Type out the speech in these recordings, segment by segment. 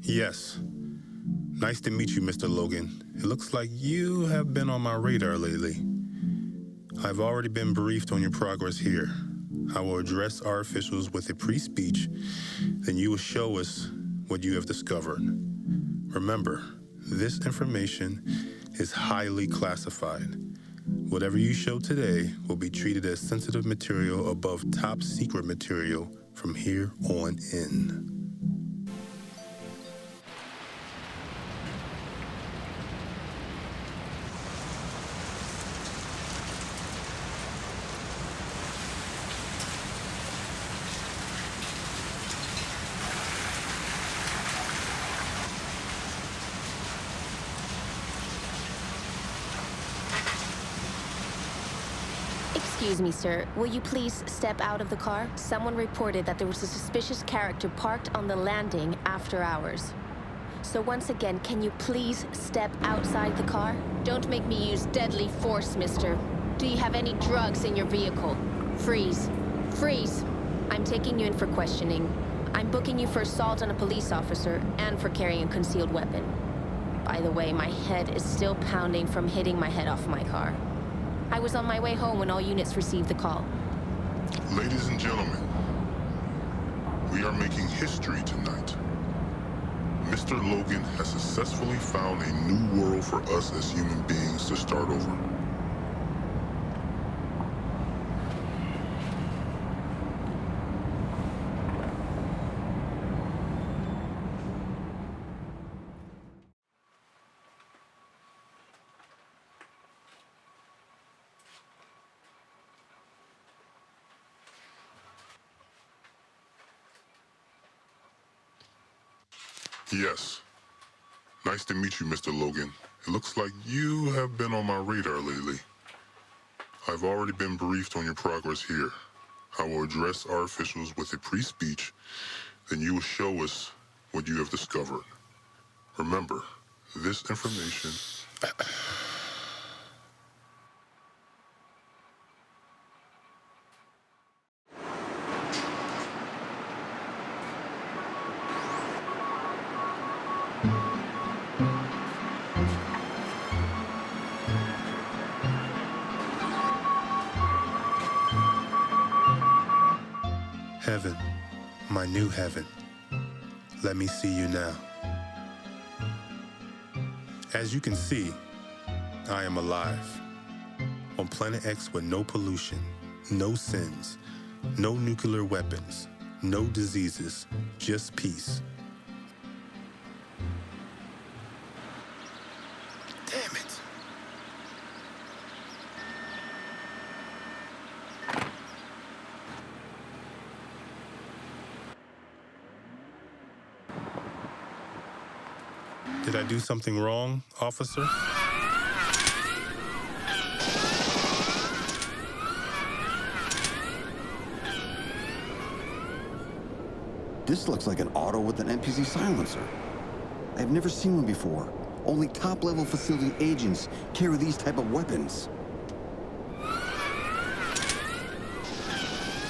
Yes. Nice to meet you, Mr. Logan. It looks like you have been on my radar lately. I've already been briefed on your progress here. I will address our officials with a pre-speech, then you will show us what you have discovered. Remember, this information is highly classified. Whatever you show today will be treated as sensitive material above top secret material from here on in. Excuse me, sir. Will you please step out of the car? Someone reported that there was a suspicious character parked on the landing after hours. So once again, can you please step outside the car? Don't make me use deadly force, mister. Do you have any drugs in your vehicle? Freeze. Freeze! I'm taking you in for questioning. I'm booking you for assault on a police officer and for carrying a concealed weapon. By the way, my head is still pounding from hitting my head off my car. I was on my way home when all units received the call. Ladies and gentlemen, we are making history tonight. Mr. Logan has successfully found a new world for us as human beings to start over. Yes. Nice to meet you, Mr. Logan. It looks like you have been on my radar lately. I've already been briefed on your progress here. I will address our officials with a pre-speech, then you will show us what you have discovered. Remember, this information... Heaven, my new heaven. Let me see you now. As you can see, I am alive. On planet X with no pollution, no sins, no nuclear weapons, no diseases, just peace. Damn it. Did I do something wrong, officer? This looks like an auto with an NPC silencer. I've never seen one before. Only top-level facility agents carry these type of weapons.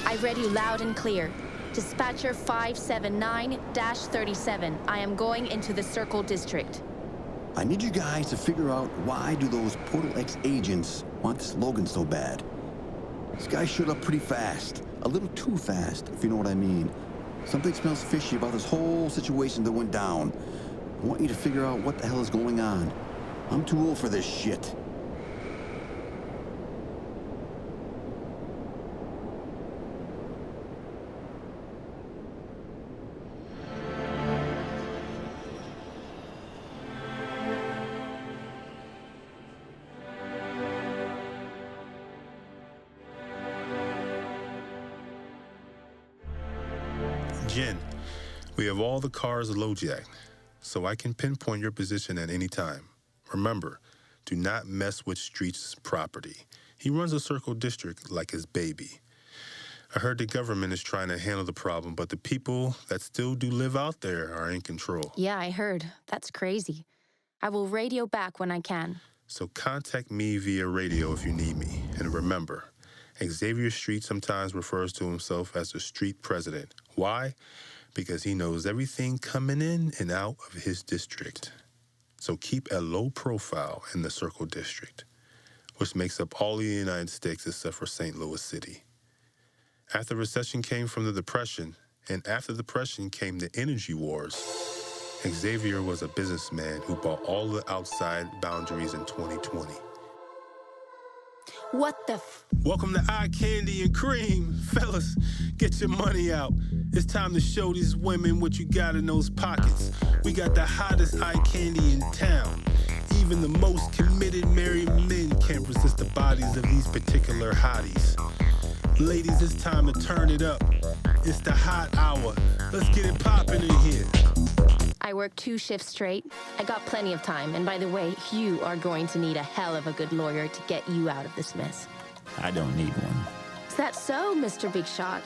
I read you loud and clear. Dispatcher 579-37. I am going into the Circle District. I need you guys to figure out why do those Portal X agents want this Logan so bad. This guy showed up pretty fast. A little too fast, if you know what I mean. Something smells fishy about this whole situation that went down. I want you to figure out what the hell is going on. I'm too old for this shit. Jen, we have all the cars low-jacked, so I can pinpoint your position at any time. Remember, do not mess with Street's property. He runs a Circle District like his baby. I heard the government is trying to handle the problem, but the people that still do live out there are in control. Yeah, I heard. That's crazy. I will radio back when I can. So contact me via radio if you need me. And remember, Xavier Street sometimes refers to himself as the street president. Why? because he knows everything coming in and out of his district. So keep a low profile in the Circle District, which makes up all of the United States except for St. Louis City. After the recession came from the Depression, and after the Depression came the energy wars, Xavier was a businessman who bought all the outside boundaries in 2020. What the Welcome to Eye Candy and Cream. Fellas, get your money out. It's time to show these women what you got in those pockets. We got the hottest eye candy in town. Even the most committed married men can't resist the bodies of these particular hotties. Ladies, it's time to turn it up. It's the hot hour. Let's get it poppin' in here. I work 2 shifts straight. I got plenty of time. And by the way, you are going to need a hell of a good lawyer to get you out of this mess. I don't need one. Is that so, Mr. Big Shot?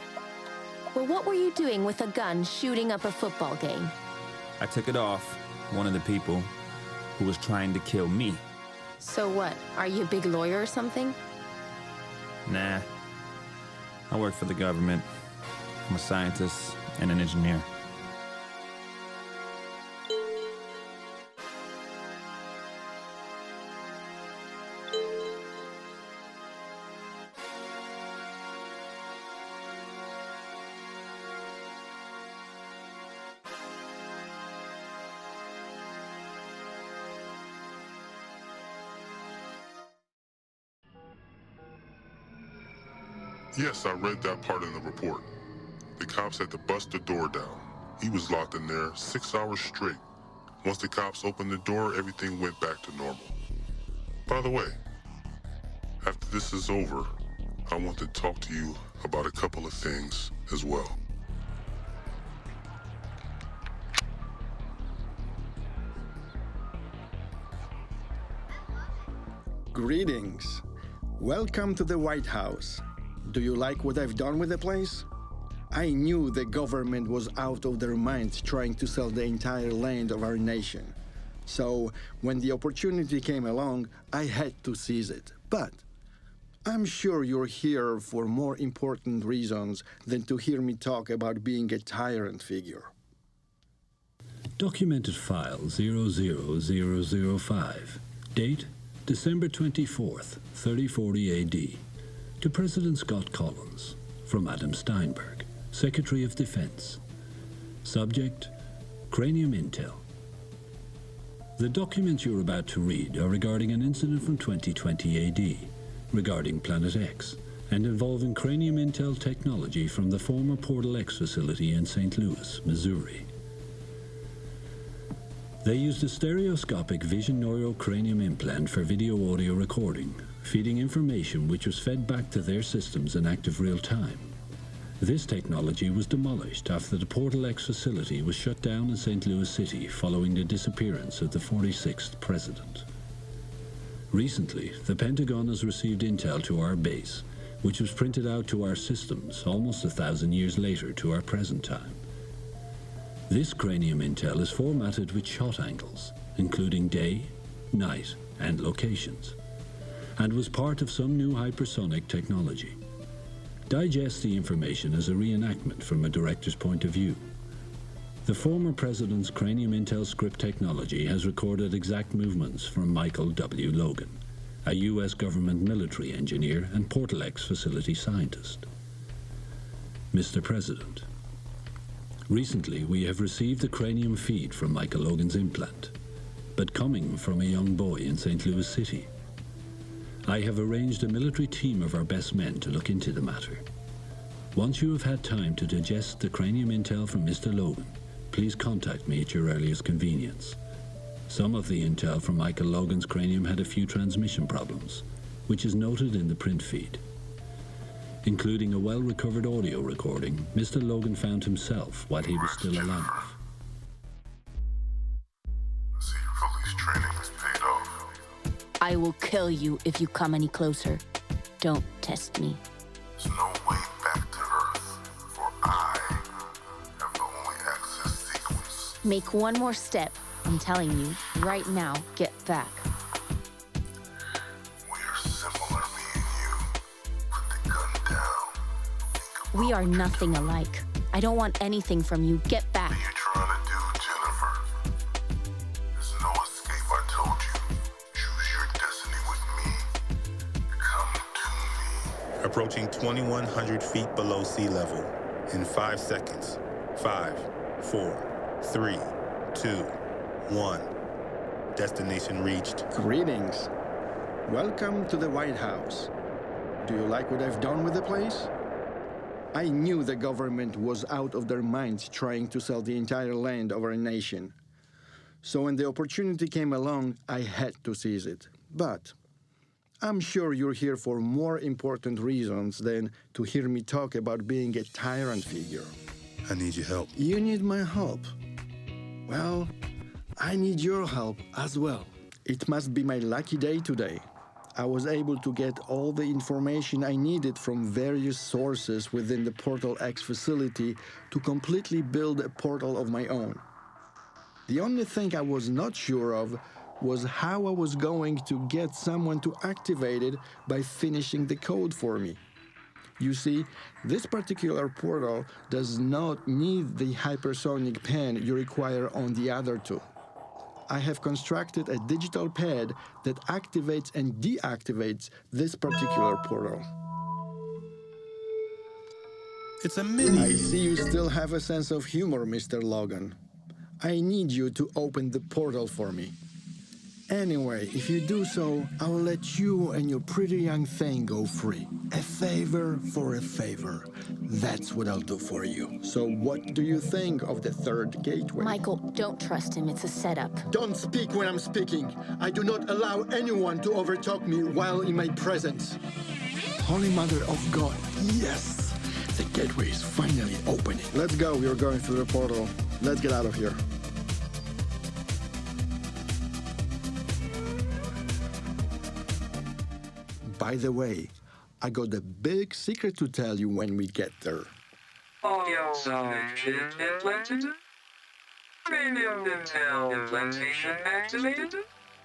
Well, what were you doing with a gun shooting up a football game? I took it off one of the people who was trying to kill me. So what? Are you a big lawyer or something? Nah. I work for the government. I'm a scientist and an engineer. Yes, I read that part in the report. The cops had to bust the door down. He was locked in there 6 hours straight. Once the cops opened the door, everything went back to normal. By the way, after this is over, I want to talk to you about a couple of things as well. Greetings. Welcome to the White House. Do you like what I've done with the place? I knew the government was out of their minds trying to sell the entire land of our nation. So when the opportunity came along, I had to seize it. But I'm sure you're here for more important reasons than to hear me talk about being a tyrant figure. Documented file 00005. Date December 24th, 3040 AD. To President Scott Collins, from Adam Steinberg, Secretary of Defense. Subject, Cranium Intel. The documents you're about to read are regarding an incident from 2020 AD, regarding Planet X, and involving Cranium Intel technology from the former Portal X facility in St. Louis, Missouri. They used a stereoscopic vision neurocranium implant for video-audio recording, feeding information which was fed back to their systems in active real time. This technology was demolished after the Portal X facility was shut down in St. Louis City following the disappearance of the 46th president. Recently, the Pentagon has received intel to our base, which was printed out to our systems almost 1,000 years later to our present time. This Cranium Intel is formatted with shot angles, including day, night, and locations, and was part of some new hypersonic technology. Digest the information as a reenactment from a director's point of view. The former president's Cranium Intel script technology has recorded exact movements from Michael W. Logan, a U.S. government military engineer and Portal X facility scientist. Mr. President, recently we have received a cranium feed from Michael Logan's implant, but coming from a young boy in St. Louis City. I have arranged a military team of our best men to look into the matter. Once you have had time to digest the Cranium Intel from Mr. Logan, please contact me at your earliest convenience. Some of the intel from Michael Logan's cranium had a few transmission problems, which is noted in the print feed. Including a well-recovered audio recording Mr. Logan found himself while he was still alive. I see your police training has paid off. I will kill you if you come any closer. Don't test me. There's no way back to Earth, for I have the only access sequence. Make one more step. I'm telling you, right now, get back. We are similar, me and you. Put the gun down. We are nothing alike. I I don't want anything from you. Get back. What are you trying to do, Jennifer? There's no escape, I told you. Choose your destiny with me. Come to me. Approaching 2,100 feet below sea level in 5 seconds. 5, 4, 3, 2, 1. Destination reached. Greetings. Welcome to the White House. Do you like what I've done with the place? I knew the government was out of their minds trying to sell the entire land of our nation. So when the opportunity came along, I had to seize it. But I'm sure you're here for more important reasons than to hear me talk about being a tyrant figure. I need your help. You need my help. Well, I need your help as well. It must be my lucky day today. I was able to get all the information I needed from various sources within the Portal X facility to completely build a portal of my own. The only thing I was not sure of was how I was going to get someone to activate it by finishing the code for me. You see, this particular portal does not need the hypersonic pen you require on the other two. I have constructed a digital pad that activates and deactivates this particular portal. It's a mini. I see you still have a sense of humor, Mr. Logan. I need you to open the portal for me. Anyway, if you do so, I will let you and your pretty young thing go free. A favor for a favor. That's what I'll do for you. So what do you think of the third gateway? Michael, don't trust him. It's a setup. Don't speak when I'm speaking. I do not allow anyone to overtalk me while in my presence. Holy Mother of God, yes! The gateway is finally opening. Let's go. We're going through the portal. Let's get out of here. By the way, I got a big secret to tell you when we get there. Audio sonic chip implanted. Cranium Intel implantation activated.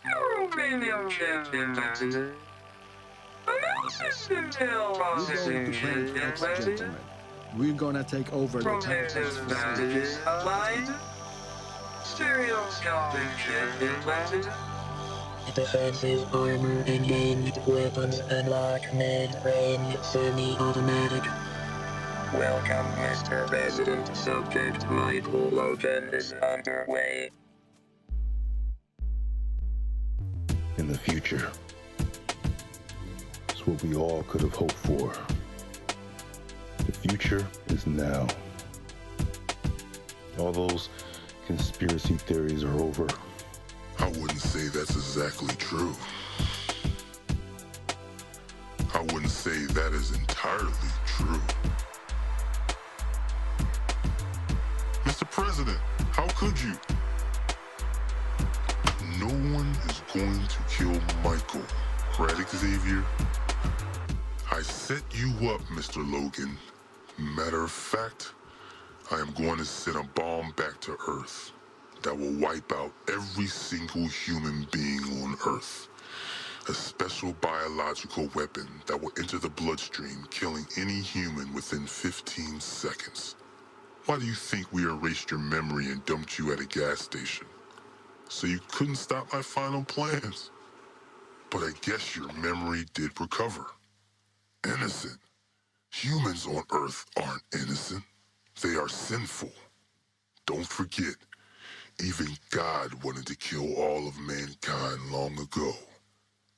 Neurocranium chip implanted. Analysis Intel processing chip implanted. We're gonna take over the Protective bandages applied. Stereoscopic chip implanted. Defensive armor and ranged weapons unlocked mid-range semi-automatic. Welcome, Mr. President. Subject Michael Logan is underway. In the future, it's what we all could have hoped for. The future is now. All those conspiracy theories are over. I wouldn't say that's exactly true. I wouldn't say that is entirely true. Mr. President, how could you? No one is going to kill Michael, right, Xavier? I set you up, Mr. Logan. Matter of fact, I am going to send a bomb back to Earth that will wipe out every single human being on Earth. A special biological weapon that will enter the bloodstream, killing any human within 15 seconds. Why do you think we erased your memory and dumped you at a gas station? So you couldn't stop my final plans. But I guess your memory did recover. Innocent. Humans on Earth aren't innocent. They are sinful. Don't forget, even God wanted to kill all of mankind long ago.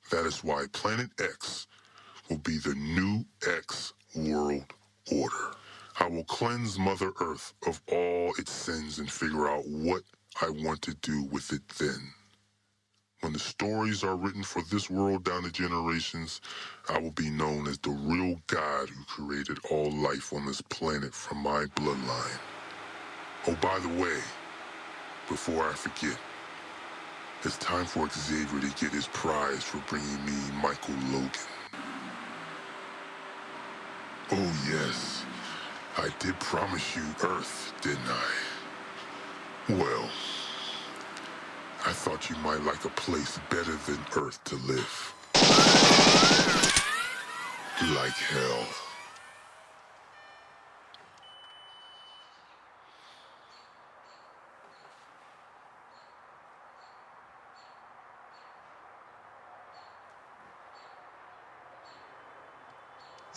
That is why Planet X will be the new X world order. I will cleanse Mother Earth of all its sins and figure out what I want to do with it then. When the stories are written for this world down the generations, I will be known as the real God who created all life on this planet from my bloodline. Oh, by the way, before I forget, it's time for Xavier to get his prize for bringing me Michael Logan. Oh yes, I did promise you Earth, didn't I? Well, I thought you might like a place better than Earth to live. Like hell.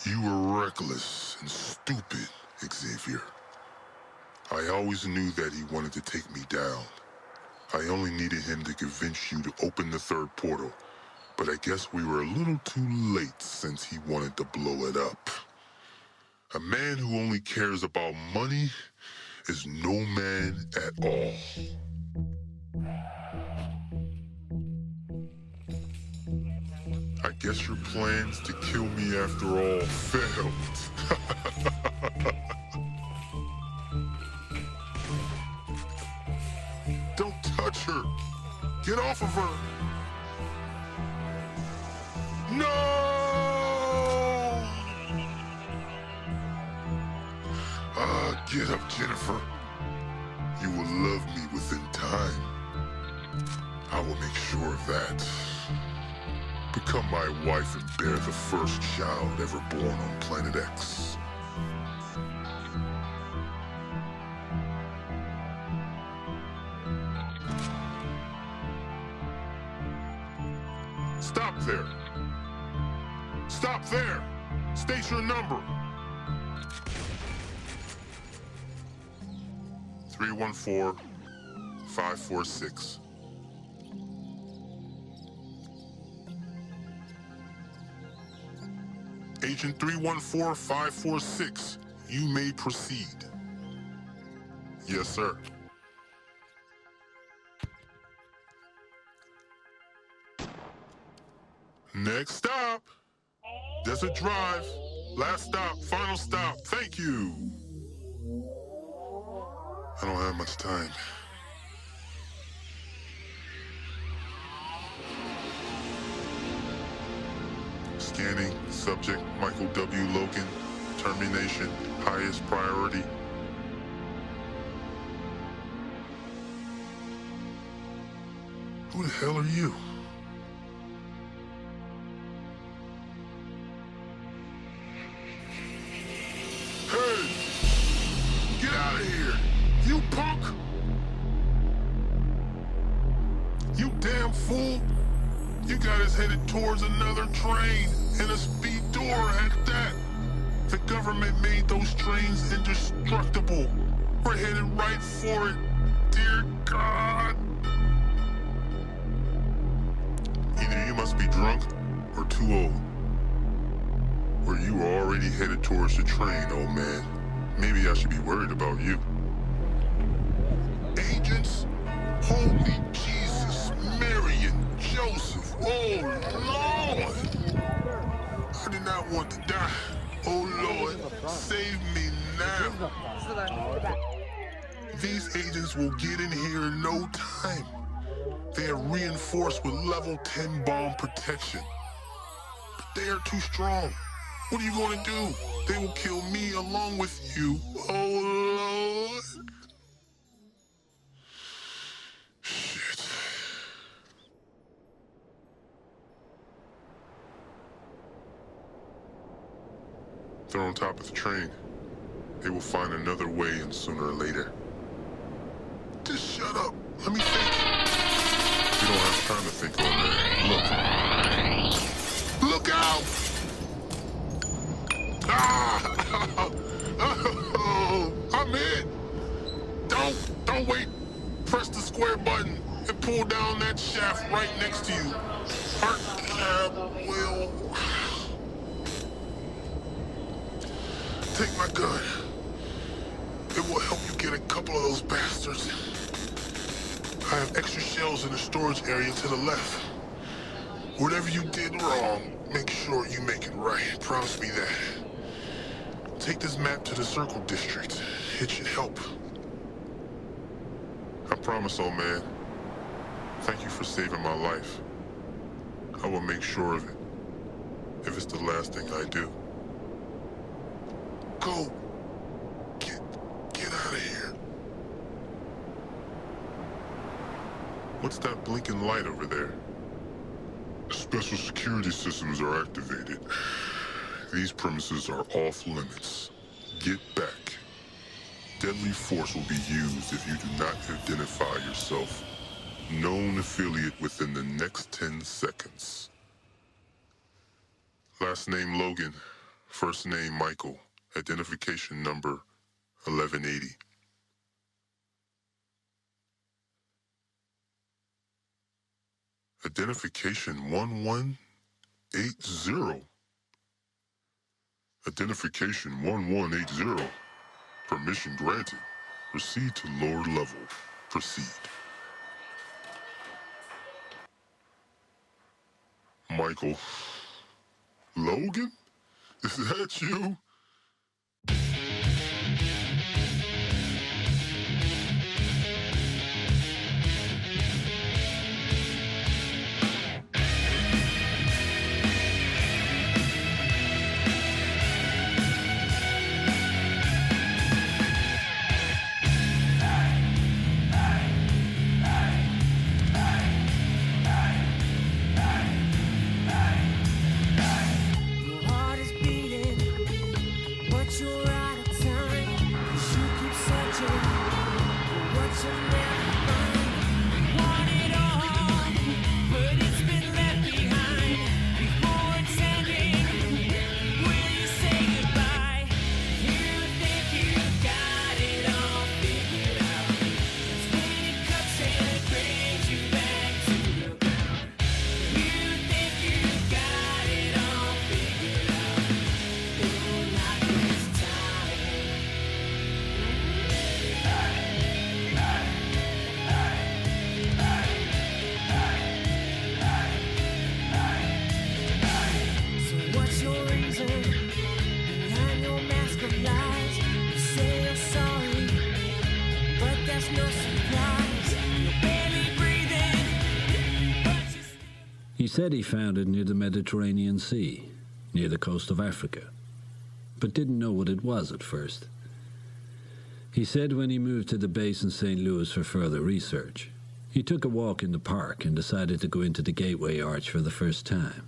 You were reckless and stupid, Xavier. I always knew that he wanted to take me down. I only needed him to convince you to open the third portal. But I guess we were a little too late since he wanted to blow it up. A man who only cares about money is no man at all. I guess your plans to kill me after all failed. Don't touch her. Get off of her. No! Get up, Jennifer. You will love me within time. I will make sure of that. Become my wife and bear the first child ever born on Planet X. Stop there. Stop there! State your number. 314-546. Agent 314-546, you may proceed. Yes, sir. Next stop. Desert Drive. Last stop, final stop. Thank you. I don't have much time. Scanning. Subject Michael W. Logan. Termination. Highest priority. Who the hell are you? Hey! Get out of here! You punk! You damn fool! You got us headed towards another train, and a speed door at that. The government made those trains indestructible. We're headed right for it. Dear God! Either you must be drunk or too old. Or you were already headed towards the train, old man. Maybe I should be worried about you. Agents? Holy Jesus, Mary and Joseph. Oh, Lord! I did not want to die. Oh, Lord, save me now. These agents will get in here in no time. They are reinforced with level 10 bomb protection. But they are too strong. What are you going to do? They will kill me along with you. Oh, Lord. Shit. They're on top of the train. They will find another way in sooner or later. Just shut up. Let me think. You don't have time to think, old man. Look. Look out! Ah! Oh, I'm in. Don't wait. Press the square button and pull down that shaft right next to you. Our cab will... Take my gun. It will help you get a couple of those bastards. I have extra shells in the storage area to the left. Whatever you did wrong, make sure you make it right. Promise me that. Take this map to the Circle District. It should help. I promise, old man. Thank you for saving my life. I will make sure of it. If it's the last thing I do. Go. Get out of here. What's that blinking light over there? Special security systems are activated. These premises are off limits. Get back. Deadly force will be used if you do not identify yourself. Known affiliate within the next 10 seconds. Last name Logan. First name Michael. Identification number 1180. Identification 1180. Identification 1180. Permission granted. Proceed to lower level. Proceed. Michael. Logan? Is that you? He said he found it near the Mediterranean Sea, near the coast of Africa, but didn't know what it was at first. He said when he moved to the base in St. Louis for further research, he took a walk in the park and decided to go into the Gateway Arch for the first time.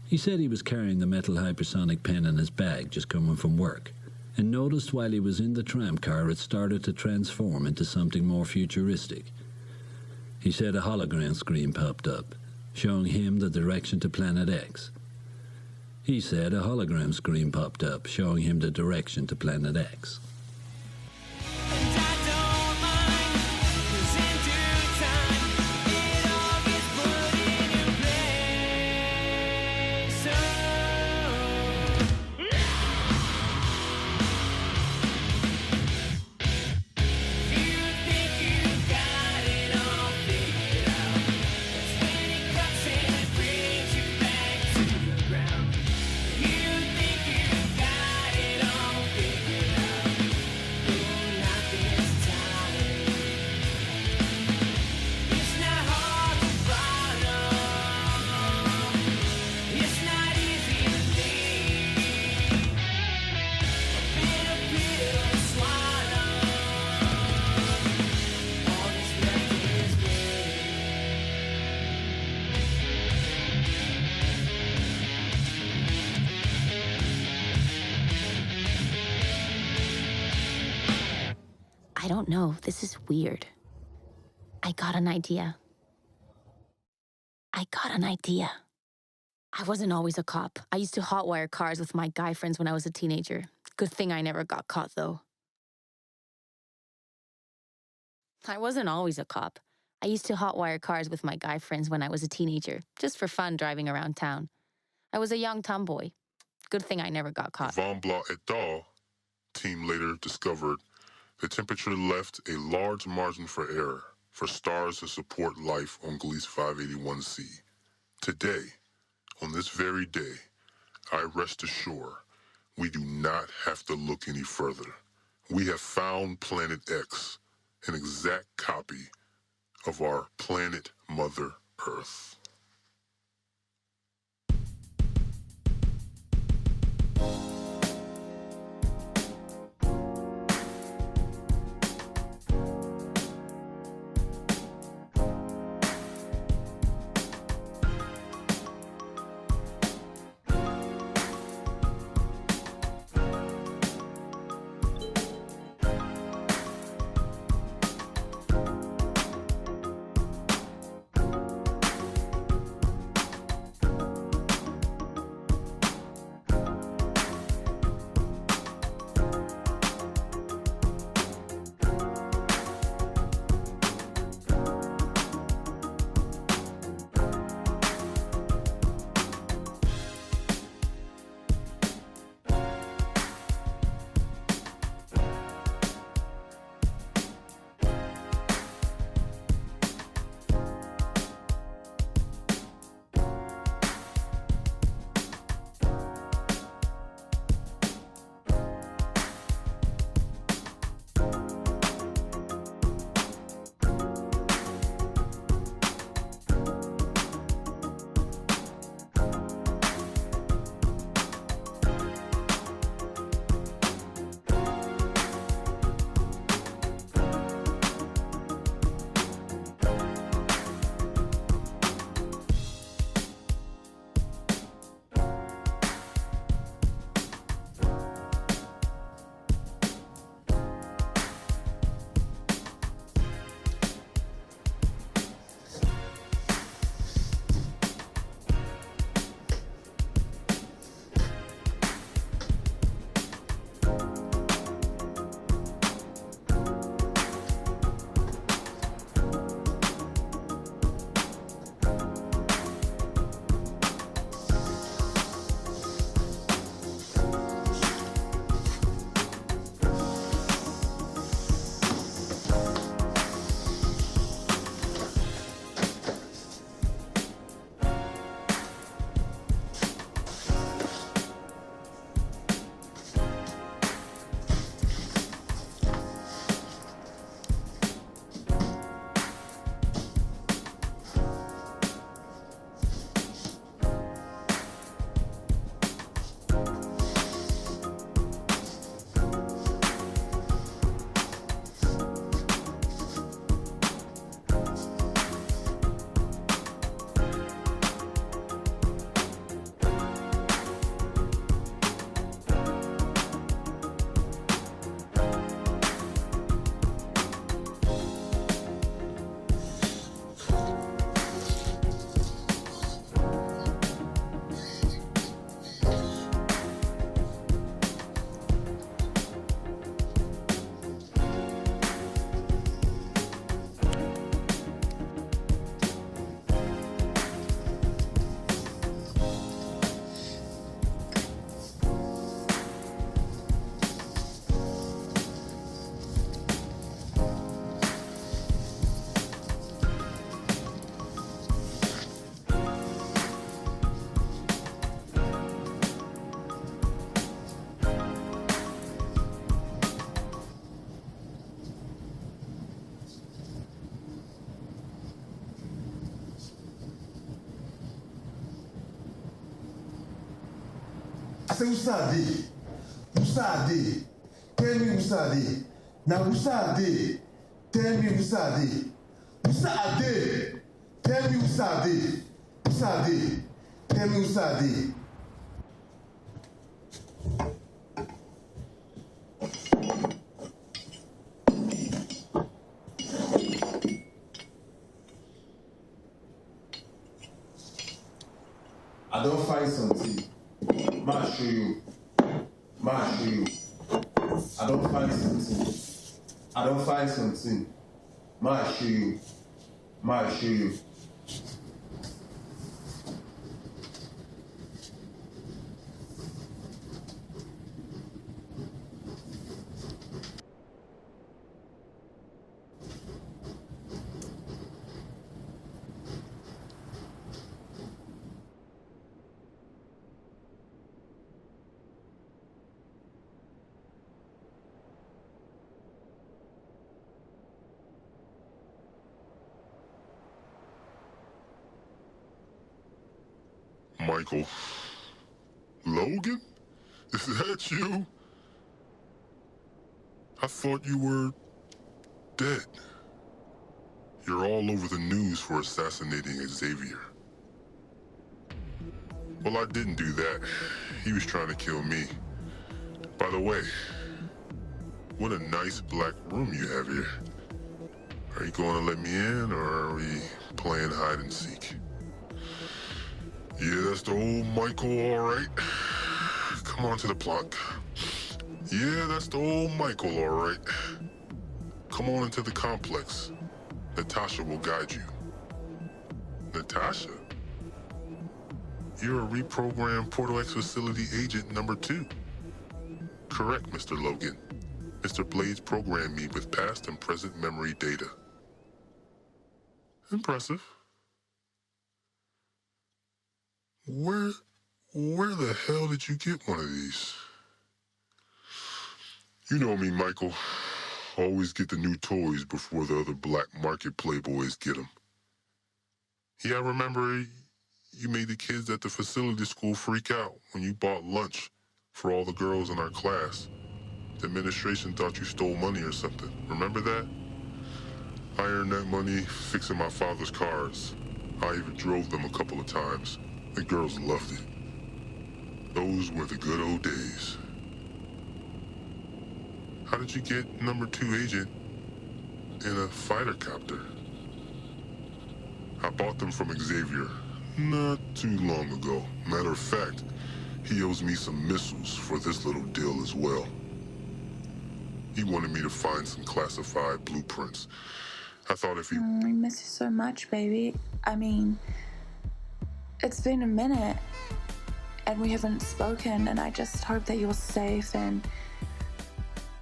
He said he was carrying the metal hypersonic pen in his bag just coming from work, and noticed while he was in the tram car it started to transform into something more futuristic. He said a hologram screen popped up, showing him the direction to Planet X. He said a hologram screen popped up, showing him the direction to Planet X. I don't know. This is weird. I got an idea. I wasn't always a cop. I used to hotwire cars with my guy friends when I was a teenager. Good thing I never got caught, though. I wasn't always a cop. I used to hotwire cars with my guy friends when I was a teenager, just for fun driving around town. I was a young tomboy. Good thing I never got caught. Von Blah et al. Team later discovered the temperature left a large margin for error for stars to support life on Gliese 581c. Today, on this very day, I rest assured we do not have to look any further. We have found Planet X, an exact copy of our planet Mother Earth. say Usade. Usade. Tell me Usade. Now Usade. Tell me Usade. Usade. Tell me Usade. Usade. Tell me Usade. I don't find something. Ma show you. Ma show you. I don't find something. I don't find something. Ma show you. Ma show you. Michael. Logan? Is that you? I thought you were dead. You're all over the news for assassinating Xavier. Well, I didn't do that. He was trying to kill me. By the way, what a nice black room you have here. Are you going to let me in, or are we playing hide and seek? Yeah, that's the old Michael, all right. Come on to the plot. Yeah, that's the old Michael, all right. Come on into the complex. Natasha will guide you. Natasha? You're a reprogrammed Portal X facility agent number 2. Correct, Mr. Logan. Mr. Blades programmed me with past and present memory data. Impressive. Where the hell did you get one of these? You know me, Michael. Always get the new toys before the other black market playboys get them. Yeah, I remember you made the kids at the facility school freak out when you bought lunch for all the girls in our class. The administration thought you stole money or something. Remember that? I earned that money fixing my father's cars. I even drove them a couple of times. The girls loved it. Those were the good old days. How did you get number 2 agent in a fighter copter? I bought them from Xavier not too long ago. Matter of fact, he owes me some missiles for this little deal as well. He wanted me to find some classified blueprints. I thought if he... I miss you so much, baby. I mean, it's been a minute and we haven't spoken, and I just hope that you're safe and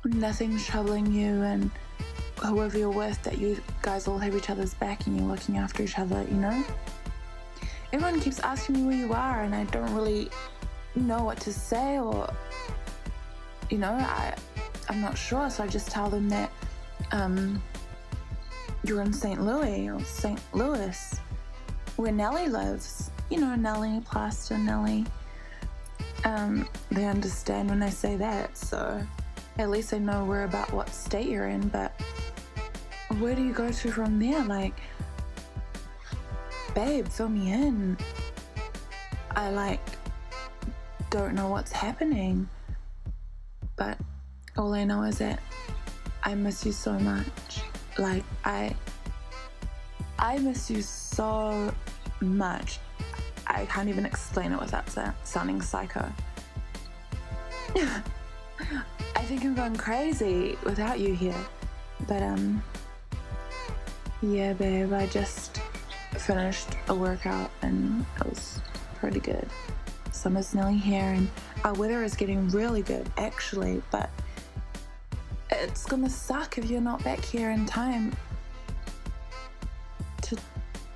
nothing's troubling you, and whoever you're with, that you guys all have each other's back and you're looking after each other, you know? Everyone keeps asking me where you are, and I don't really know what to say, or, you know, I'm not sure, so I just tell them that you're in St. Louis, or St. Louis, where Nellie lives. You know, Nellie, Plaster Nellie. They understand when I say that, so at least I know about what state you're in. But where do you go to from there? Like, babe, fill me in. I don't know what's happening, but all I know is that I miss you so much. Like, I miss you so much. I can't even explain it without sounding psycho. I think I'm going crazy without you here. But, yeah, babe, I just finished a workout and it was pretty good. Summer's nearly here and our weather is getting really good, actually, but it's gonna suck if you're not back here in time to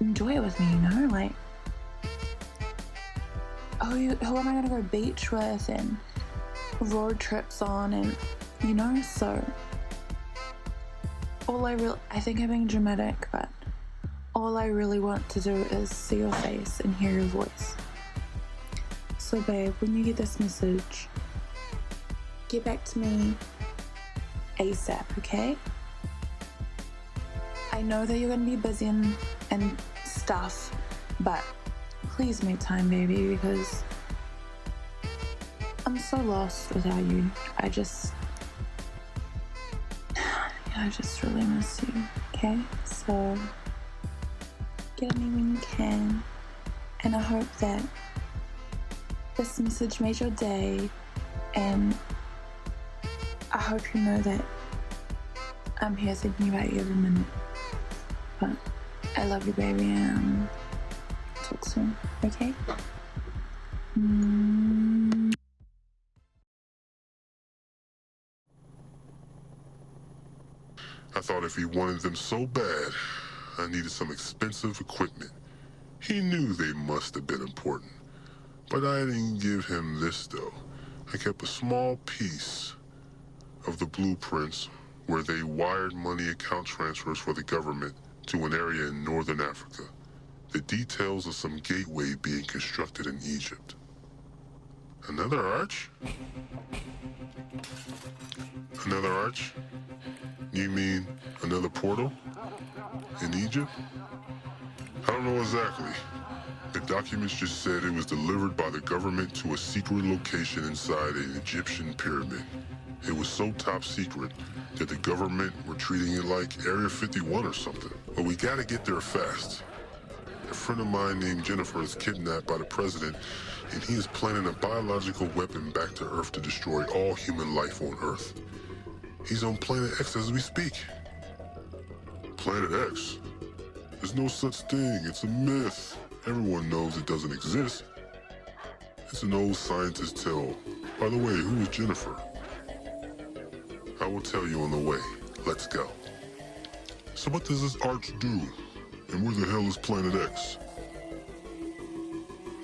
enjoy it with me, you know? Like, who am I gonna go beach with and road trips on, and, you know? So I think I'm being dramatic, but all I really want to do is see your face and hear your voice. So So babe, when you get this message, get back to me ASAP, okay? I know that you're gonna be busy and stuff, but please make time, baby, because I'm so lost without you. I just really miss you, okay? So get at me when you can, and I hope that this message made your day, and I hope you know that I'm here thinking about you every minute. But I love you, baby, and talk soon, okay? I thought if he wanted them so bad, I needed some expensive equipment. He knew they must have been important. But I didn't give him this, though. I kept a small piece of the blueprints where they wired money account transfers for the government to an area in northern Africa. The details of some gateway being constructed in Egypt. Another arch? Another arch? You mean another portal? In Egypt? I don't know exactly. The documents just said it was delivered by the government to a secret location inside an Egyptian pyramid. It was so top secret that the government were treating it like Area 51 or something. But we gotta get there fast. A friend of mine named Jennifer is kidnapped by the president, and he is planning a biological weapon back to Earth to destroy all human life on Earth. He's on Planet X as we speak. Planet X? There's no such thing. It's a myth. Everyone knows it doesn't exist. It's an old scientist tale. By the way, who is Jennifer? I will tell you on the way. Let's go. So what does this arch do? And where the hell is Planet X?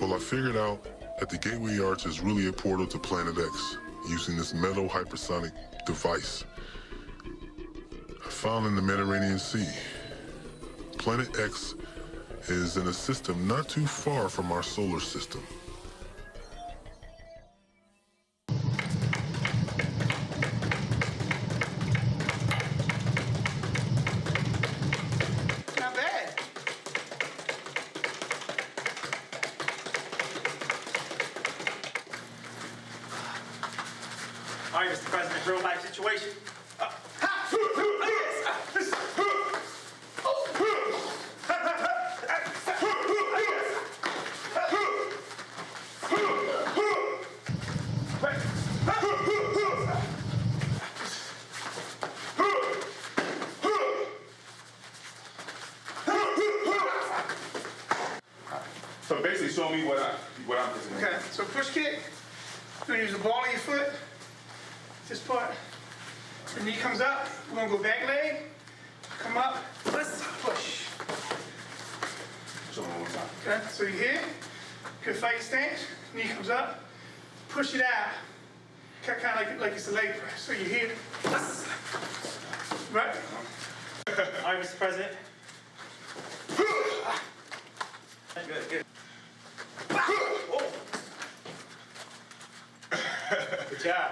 Well, I figured out that the Gateway Arch is really a portal to Planet X, using this metal hypersonic device I found in the Mediterranean Sea. Planet X is in a system not too far from our solar system. Not bad. All right, Mr. President, real life situation. So basically, show me what I'm presenting. Okay. So push kick. You're gonna use the ball of your foot. This part. The knee comes up. We're gonna go back leg. Come up. Let's push. Show me one more time. Okay. So you're here. Good fight stance. Knee comes up. Push it out. Kind of like it's a leg press. So you're here. Right. All right, Mr. President. Good, good. Good job.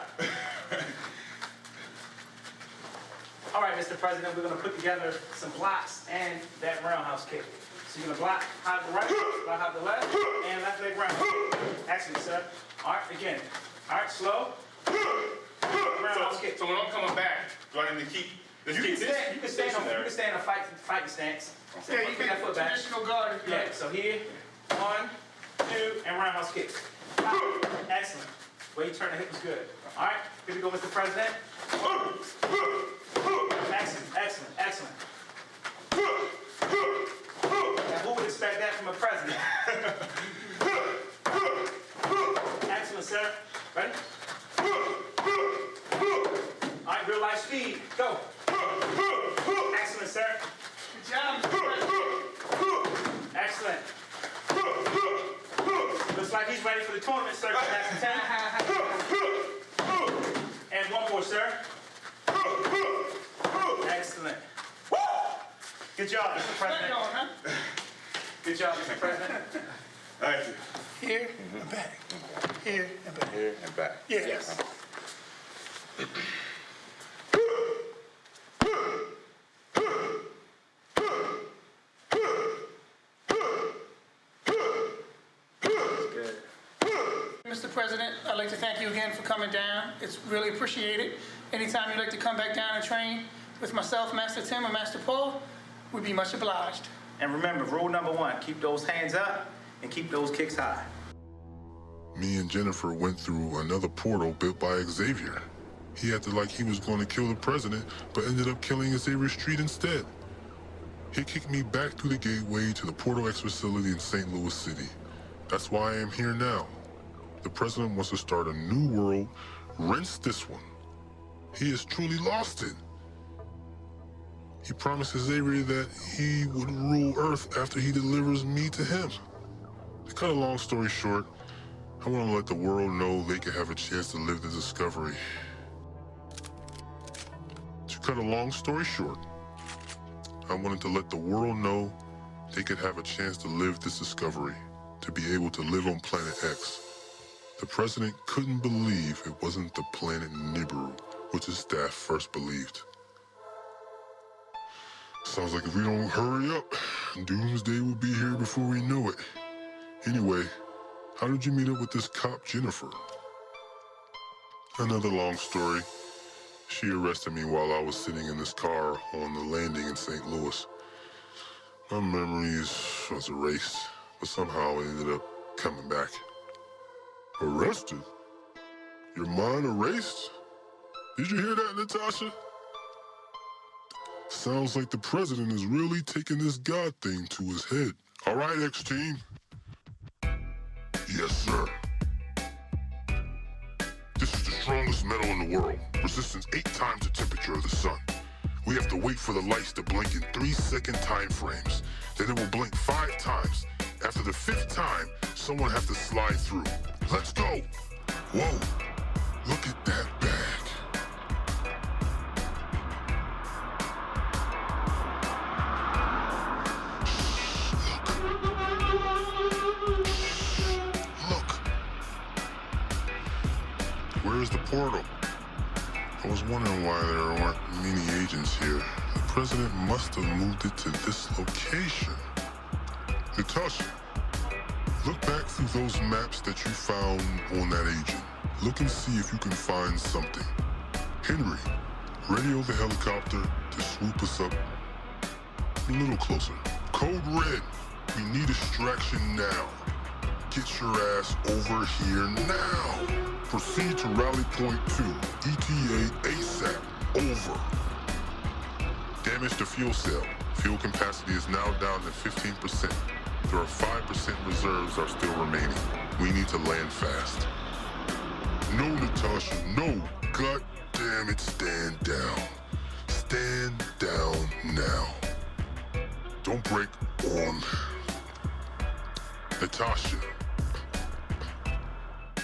All right, Mr. President, we're going to put together some blocks and that roundhouse kick. So you're going to block out the right, block out the left, and left leg round. Excellent, sir. All right, again. All right, slow. Roundhouse kick. So when I'm coming back, do I need to keep this? You can stay in a fighting stance. Yeah, you put that foot back. Traditional guard. Yeah, so here, 1, 2, and roundhouse kick. Excellent. Way you turn the hip is good. All right, here we go, Mr. President. Excellent, excellent, excellent. Now, who would expect that from a president? Excellent, sir. Ready? All right, real life speed. Go. Excellent, sir. Good job, Mr. President. Excellent. Looks like he's ready for the tournament, sir. That's 10. And one more, sir. Excellent. Good job, Mr. President. Good job, Mr. President. Thank you. Here and back. Here and back. Here and back. Yes. Mr. President, I'd like to thank you again for coming down. It's really appreciated. Anytime you'd like to come back down and train with myself, Master Tim, or Master Paul, we'd be much obliged. And remember, rule number 1, keep those hands up and keep those kicks high. Me and Jennifer went through another portal built by Xavier. He acted like he was going to kill the president, but ended up killing Xavier Street instead. He kicked me back through the gateway to the Portal X facility in St. Louis City. That's why I am here now. The president wants to start a new world, rinse this one. He has truly lost it. He promised Xavier that he would rule Earth after he delivers me to him. To cut a long story short, I want to let the world know they can have a chance to live the discovery. To cut a long story short, I wanted to let the world know they could have a chance to live this discovery, to be able to live on Planet X. The president couldn't believe it wasn't the planet Nibiru, which his staff first believed. Sounds like if we don't hurry up, Doomsday will be here before we know it. Anyway, how did you meet up with this cop, Jennifer? Another long story. She arrested me while I was sitting in this car on the landing in St. Louis. My memories was erased, but somehow it ended up coming back. Arrested? Your mind erased? Did you hear that, Natasha? Sounds like the president is really taking this God thing to his head. All right, X-Team. Yes, sir. This is the strongest metal in the world. Resistance 8 times the temperature of the sun. We have to wait for the lights to blink in 3-second time frames. Then it will blink 5 times. After the 5th time, someone has to slide through. Let's go! Whoa! Look at that bag. Where's the portal? I was wondering why there weren't many agents here. The president must have moved it to this location. Natasha, look back through those maps that you found on that agent. Look and see if you can find something. Henry, radio the helicopter to swoop us up a little closer. Code Red, we need extraction now. Get your ass over here now. Proceed to rally point 2. ETA ASAP. Over. Damage to fuel cell. Fuel capacity is now down to 15%. There are 5% reserves are still remaining. We need to land fast. No, Natasha, no. God damn it, stand down. Stand down now. Don't break on. Natasha.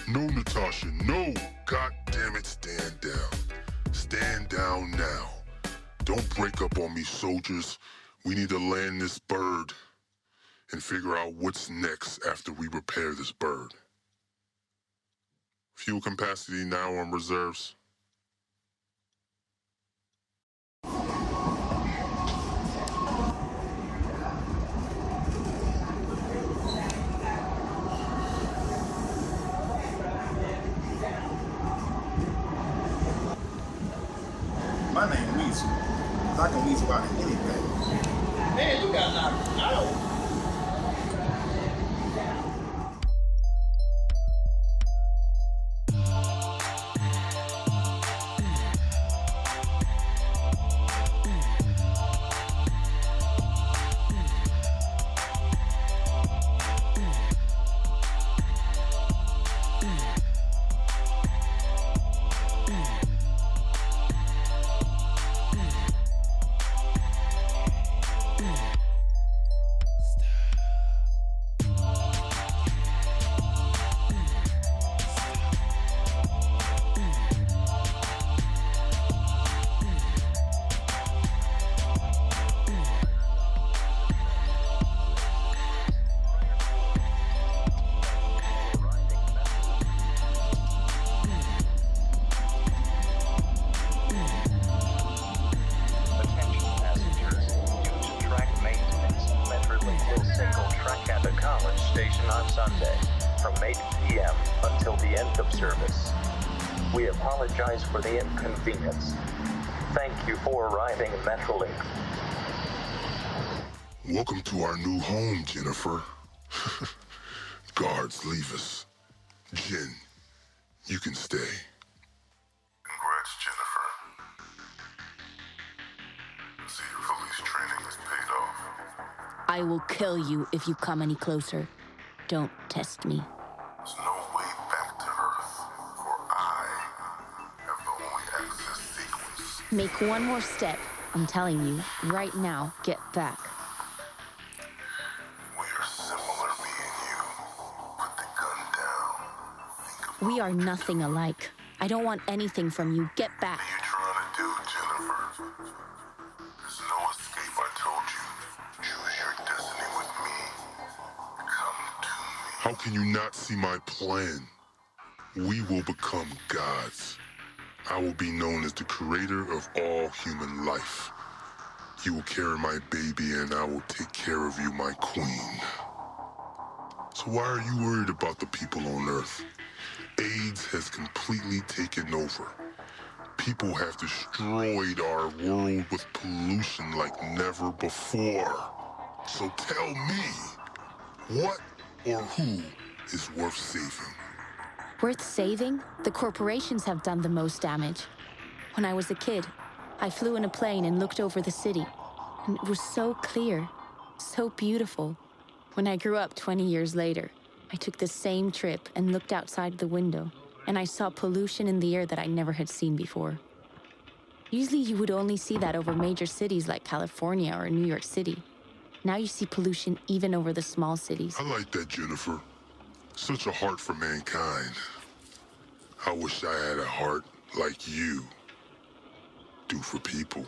No, Natasha, no! God damn it, stand down. Stand down now. Don't break up on me, soldiers. We need to land this bird and figure out what's next after we repair this bird. Fuel capacity now on reserves. My name Weezy. I can Weezy about anything. Man, you got knocked out. station on Sunday from 8 p.m. until the end of service. We apologize for the inconvenience. Thank you for arriving at Metrolink. Welcome to our new home, Jennifer. Guards, leave us. Jen, you can stay. Congrats, Jennifer. See, your police training has paid off. I will kill you if you come any closer. Don't test me. There's no way back to Earth, for I have the only access sequence. Make one more step. I'm telling you, right now, get back. We are similar, me and you. Put the gun down. We are nothing alike. I don't want anything from you. Get back. What are you trying to do, Jennifer? There's no escape, I told you. Choose your destiny with me. Come to me. How can you not see my plan? We will become gods. I will be known as the creator of all human life. You will carry my baby and I will take care of you, my queen. So why are you worried about the people on Earth? AIDS has completely taken over. People have destroyed our world with pollution like never before. So tell me, what or who is worth saving? Worth saving? The corporations have done the most damage. When I was a kid, I flew in a plane and looked over the city. And it was so clear, so beautiful. When I grew up 20 years later, I took the same trip and looked outside the window, and I saw pollution in the air that I never had seen before. Usually you would only see that over major cities like California or New York City. Now you see pollution even over the small cities. I like that, Jennifer. Such a heart for mankind. I wish I had a heart like you do for people.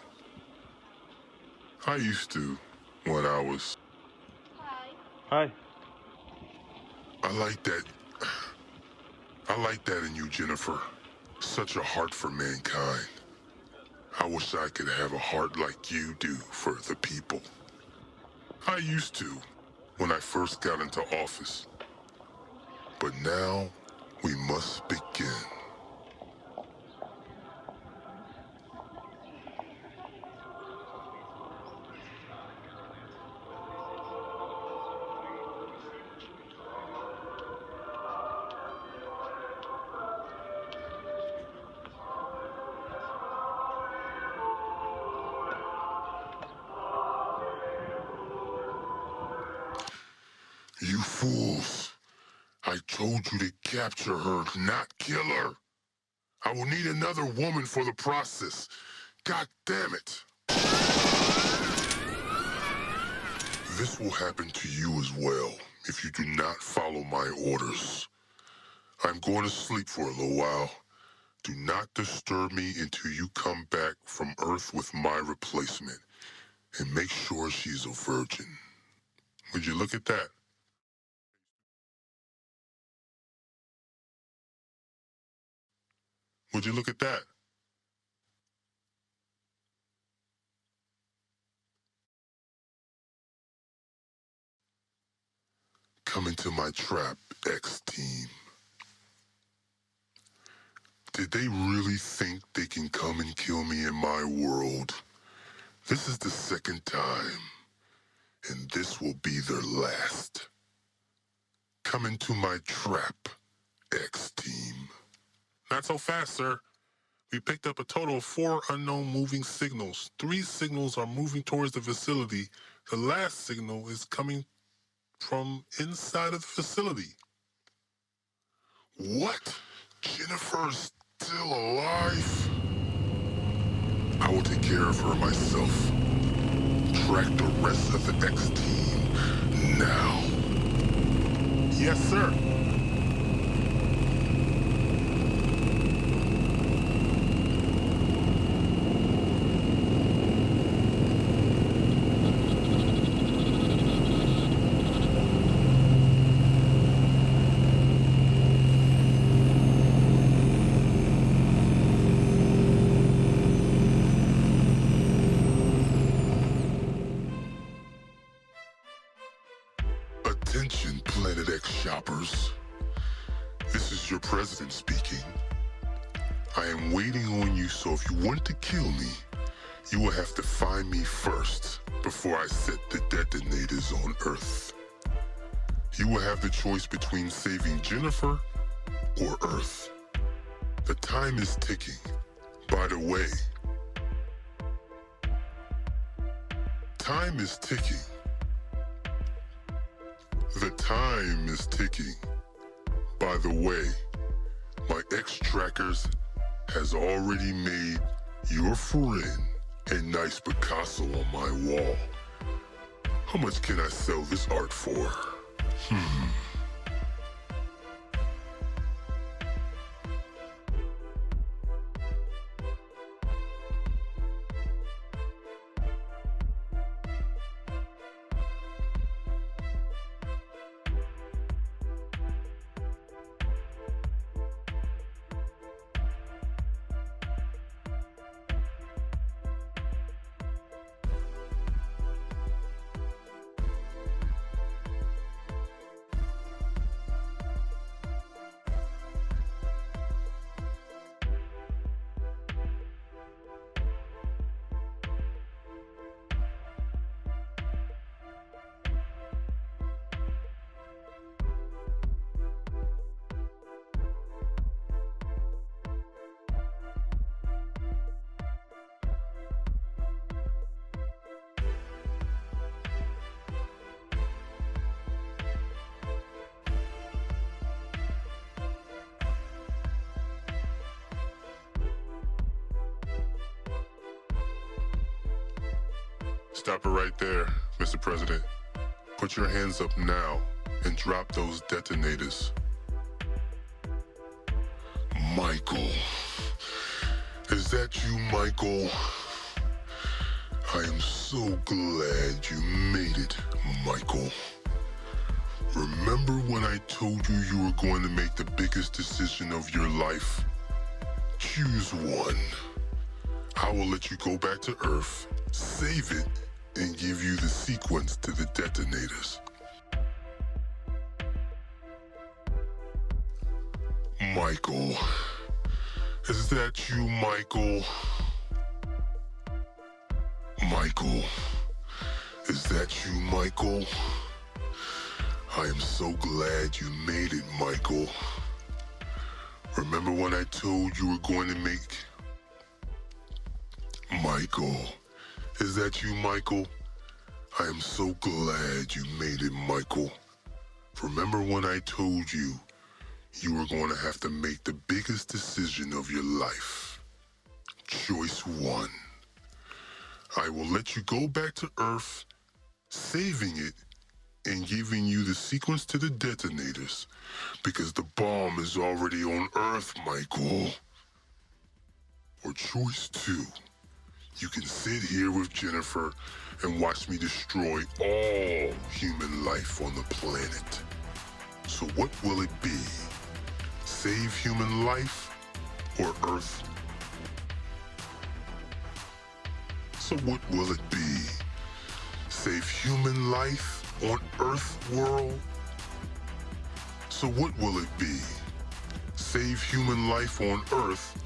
I used to when I was... Hi. I like that. I like that in you, Jennifer. Such a heart for mankind. I wish I could have a heart like you do for the people. I used to when I first got into office. But now, we must begin. You fools. I told you to capture her, not kill her. I will need another woman for the process. God damn it. This will happen to you as well if you do not follow my orders. I'm going to sleep for a little while. Do not disturb me until you come back from Earth with my replacement. And make sure she's a virgin. Would you look at that? Would you look at that? Come into my trap, X-Team. Did they really think they can come and kill me in my world? This is the second time, and this will be their last. Come into my trap, X-Team. Not so fast, sir. We picked up a total of 4 unknown moving signals. 3 signals are moving towards the facility. The last signal is coming from inside of the facility. What? Jennifer's still alive? I will take care of her myself. Track the rest of the X-Team now. Yes, sir. Attention, Planet X shoppers. This is your president speaking. I am waiting on you, so if you want to kill me, you will have to find me first before I set the detonators on Earth. You will have the choice between saving Jennifer or Earth. The time is ticking. By the way, time is ticking. The time is ticking. By the way, my X-Trackers has already made your friend a nice Picasso on my wall. How much can I sell this art for? Stop it right there, Mr. President. Put your hands up now and drop those detonators. Michael. Is that you, Michael? I am so glad you made it, Michael. Remember when I told you you were going to make the biggest decision of your life? Choose one. I will let you go back to Earth, save it, and give you the sequence to the detonators. Michael. Is that you, Michael? Michael. Is that you, Michael? I am so glad you made it, Michael. Remember when I told you were going to make... Michael. Is that you, Michael? I am so glad you made it, Michael. Remember when I told you you were going to have to make the biggest decision of your life? Choice one. I will let you go back to Earth, saving it and giving you the sequence to the detonators, because the bomb is already on Earth, Michael. Or choice two. You can sit here with Jennifer and watch me destroy all human life on the planet. So what will it be? Save human life or Earth? So what will it be? Save human life on Earth world? So what will it be? Save human life on Earth?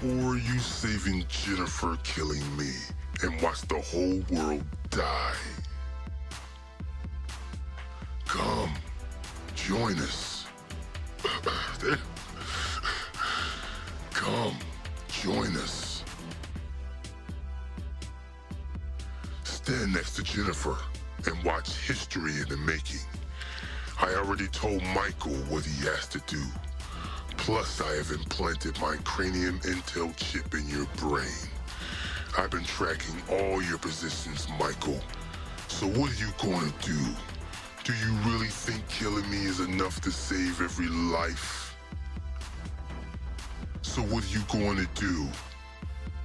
Or are you saving Jennifer killing me and watch the whole world die? Come, join us. Come, join us. Stand next to Jennifer and watch history in the making. I already told Michael what he has to do. Plus, I have implanted my Cranium Intel chip in your brain. I've been tracking all your positions, Michael. So what are you going to do? Do you really think killing me is enough to save every life? So what are you going to do?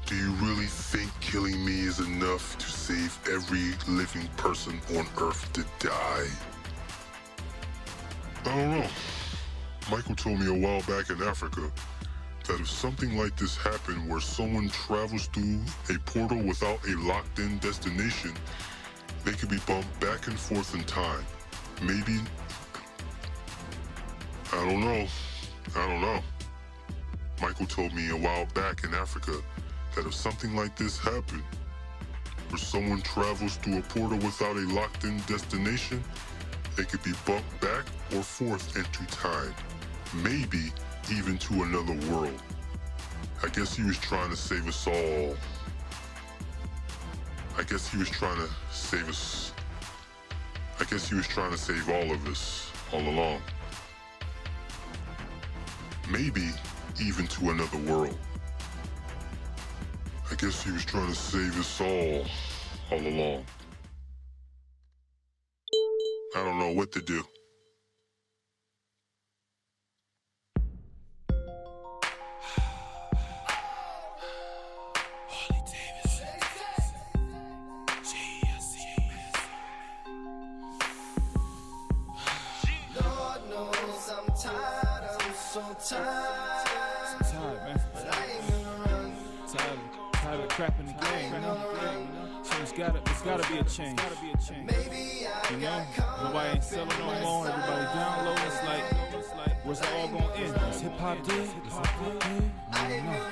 Do you really think killing me is enough to save every living person on Earth to die? I don't know. Michael told me a while back in Africa that if something like this happened where someone travels through a portal without a locked-in destination, they could be bumped back and forth in time, Maybe. I don't know. Michael told me a while back in Africa that if something like this happened, where someone travels through a portal without a locked-in destination, they could be bumped back or forth into time. Maybe even to another world. I guess he was trying to save us all. I guess he was trying to save all of us all along. Maybe even to another world. I guess he was trying to save us all along. I don't know what to do. Tired of crap in the game, you know? So it's gotta be a change. You know? Nobody ain't selling no more, everybody downloading. It's like, where's it all gonna end? Is hip-hop dead? I don't know.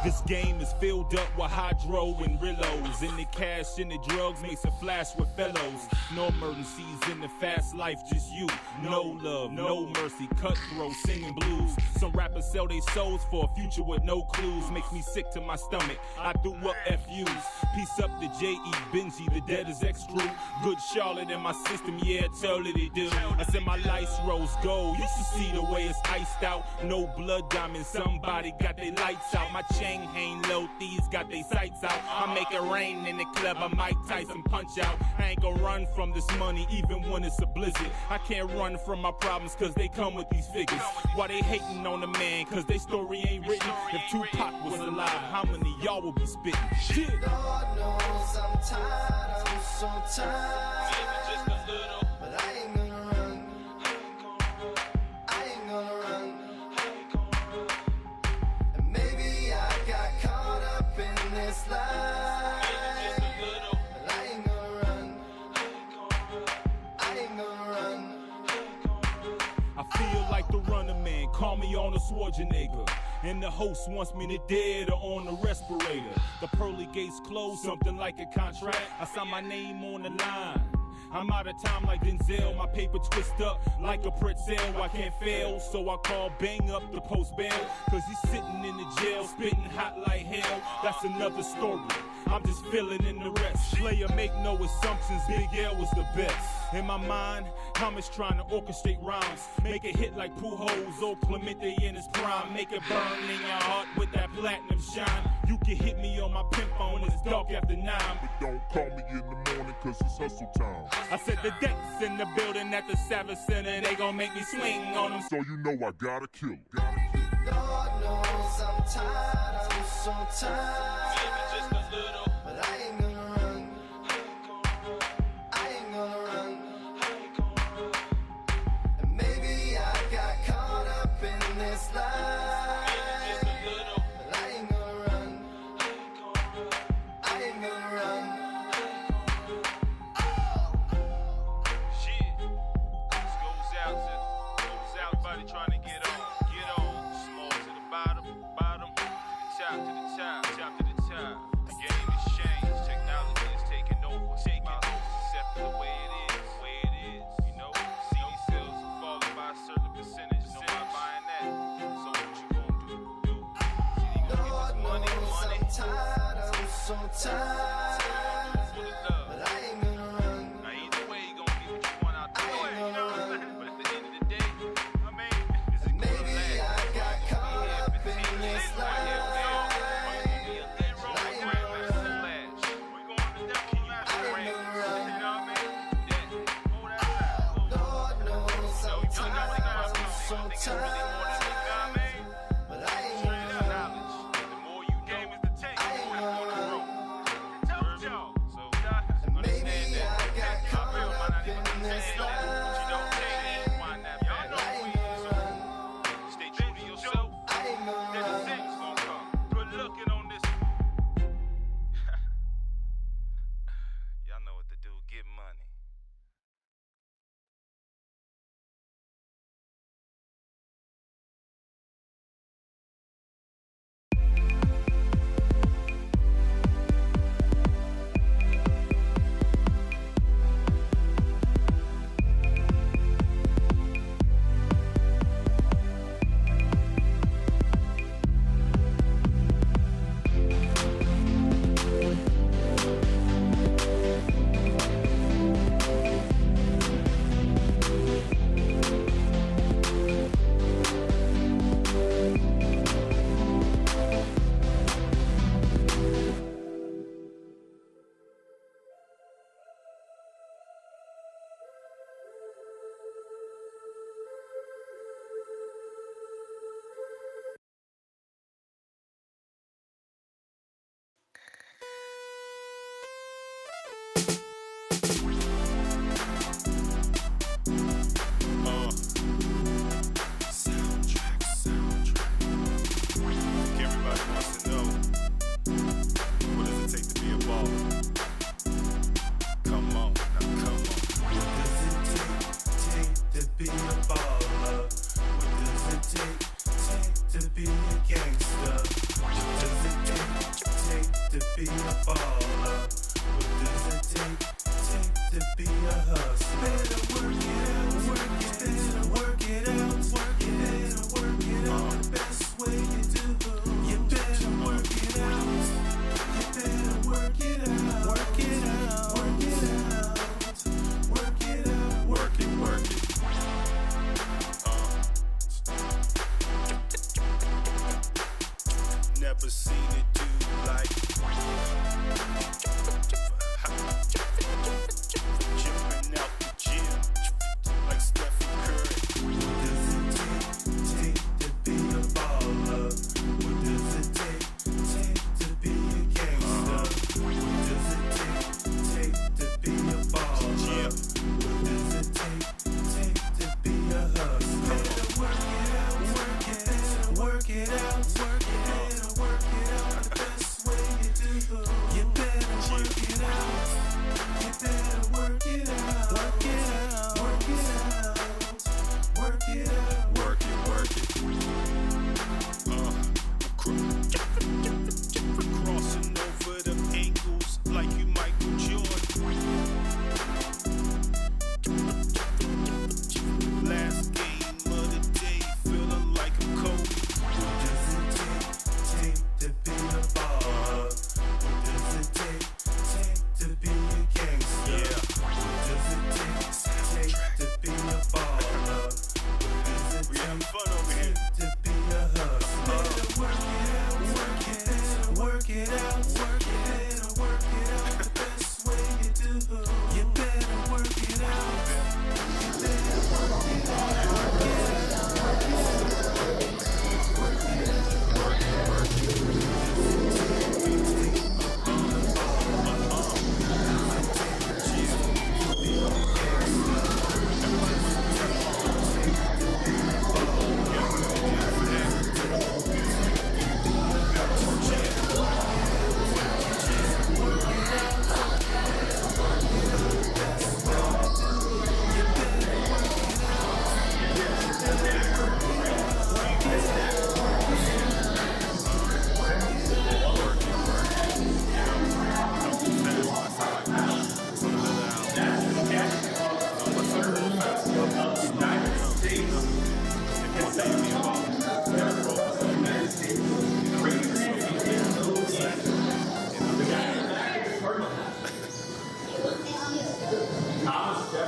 This game is filled up with hydro and rillos, and the cash and the drugs makes a flash with fellows. No emergencies in the fast life, just you. No love, no mercy, cutthroat, singing blues. Some rappers sell their souls for a future with no clues. Makes me sick to my stomach, I threw up FUs. Peace up to J.E. Benji, the dead is X-Crew. Good Charlotte in my system, yeah, totally they do. I said my lights rose gold, you should see the way it's iced out. No blood diamonds, somebody got their lights out. My chain hang low, thieves got their sights out. I make it rain in the club, I Mike Tyson punch out. I ain't gonna run from this money even when it's a blizzard. I can't run from my problems cause they come with these figures. Why they hating on the man cause they story ain't written. If Tupac was alive, how many y'all will be spitting? Shit. Lord knows I'm tired, I'm so tired. Just a little. But I ain't gonna run. I ain't gonna run. And maybe I got caught up in this life. But I ain't gonna run. I ain't gonna run. I feel like the runner man, call me on a Schwarzenegger. And the host wants me to dead or on the respirator. The pearly gates closed, something like a contract. I sign my name on the line. I'm out of time like Denzel, my paper twist up like a pretzel. I can't fail, so I call Bang up the post bail. Cause he's sitting in the jail, spitting hot like hell. That's another story, I'm just filling in the rest. Player make no assumptions, Big L was the best. In my mind, I'm just trying to orchestrate rhymes. Make a hit like Pujols or Clemente in his prime. Make it burn in your heart with that platinum shine. You can hit me on my pimp phone, it's dark after 9. But don't call me in the morning cause it's hustle time. I said the decks in the building at the Savage Center, they gon' make me swing on them. So you know I gotta kill him. Lord knows I'm tired, I'm so tired. Just a little. But I ain't gonna run. I ain't gonna run. And maybe I got caught up in this life. But I ain't gonna run. I ain't gonna run. Trying to get on, small to the bottom, to the top to the top. The game has changed, technology is taking over, accept the way it is, you know. CD sales are falling by a certain percentage, nobody buying that. So what you gonna do? CD gonna get this money. I'm tired, I'm so tired. But I ain't gonna run. Now either way, you gonna get what you want out the way, you know what I'm saying? But at the end of the day, maybe I got caught up in this life. Lord knows I'm tired, I'm so tired. But I ain't gonna run. I ain't gonna run. And maybe I got caught up in this life. Y'all know what to do. Get money.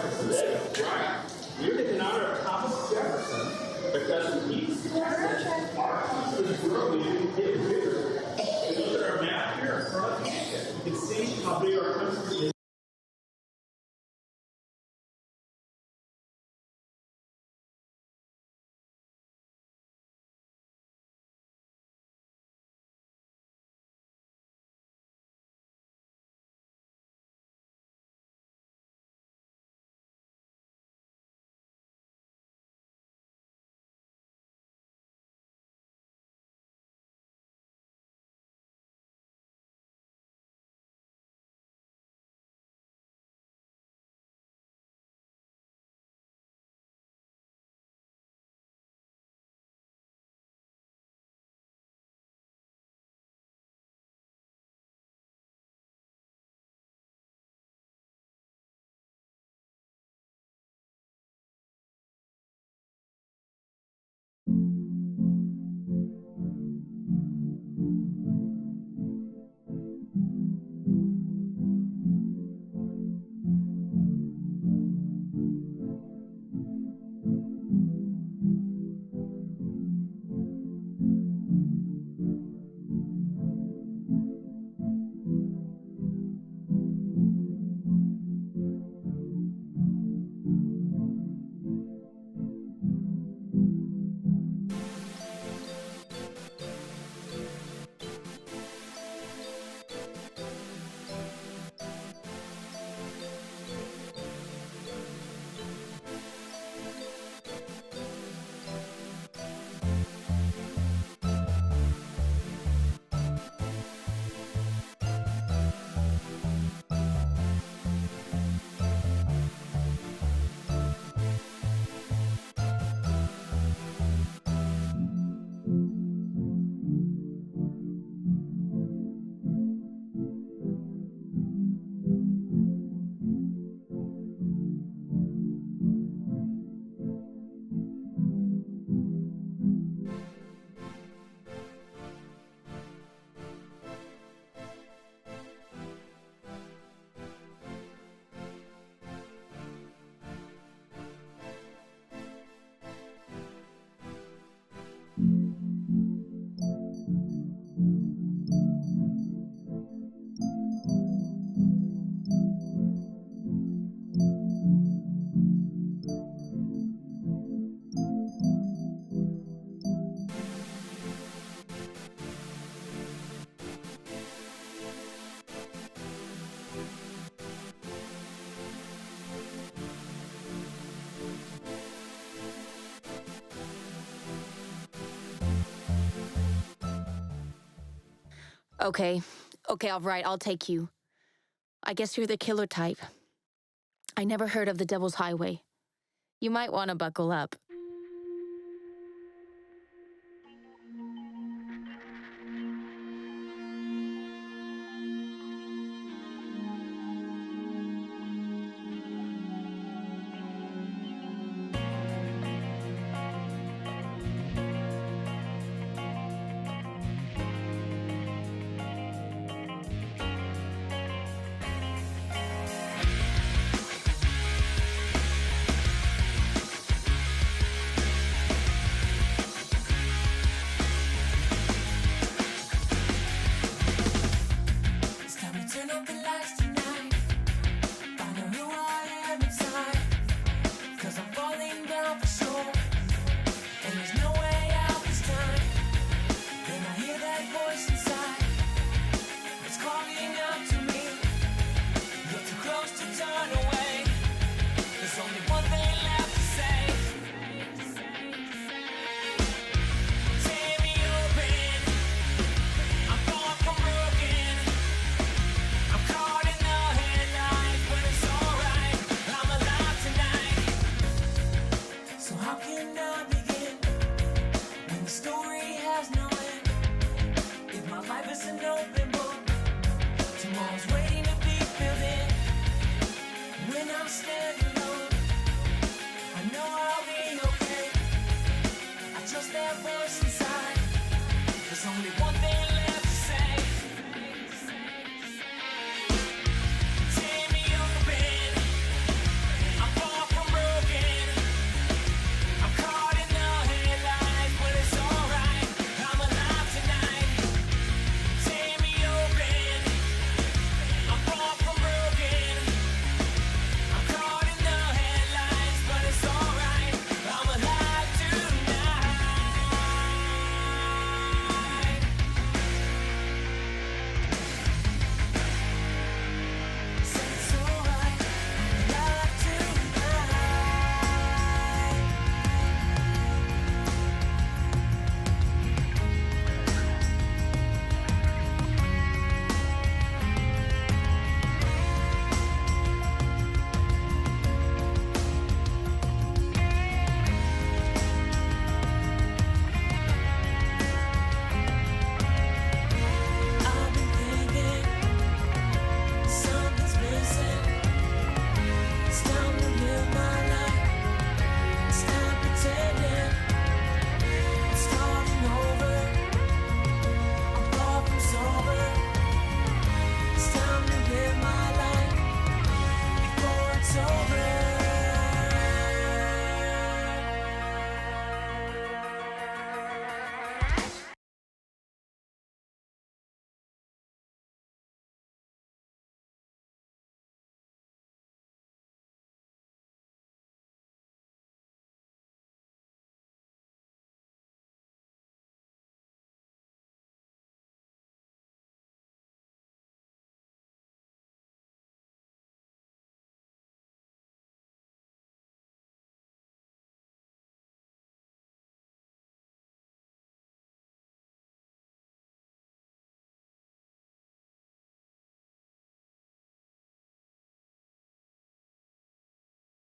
Jefferson Day. Right. You're in honor of Thomas Jefferson because he's our piece of growing getting bigger. If you look at our map here in front of you, you can see how big our country is. Okay, all right, I'll take you. I guess you're the killer type. I never heard of the Devil's Highway. You might want to buckle up.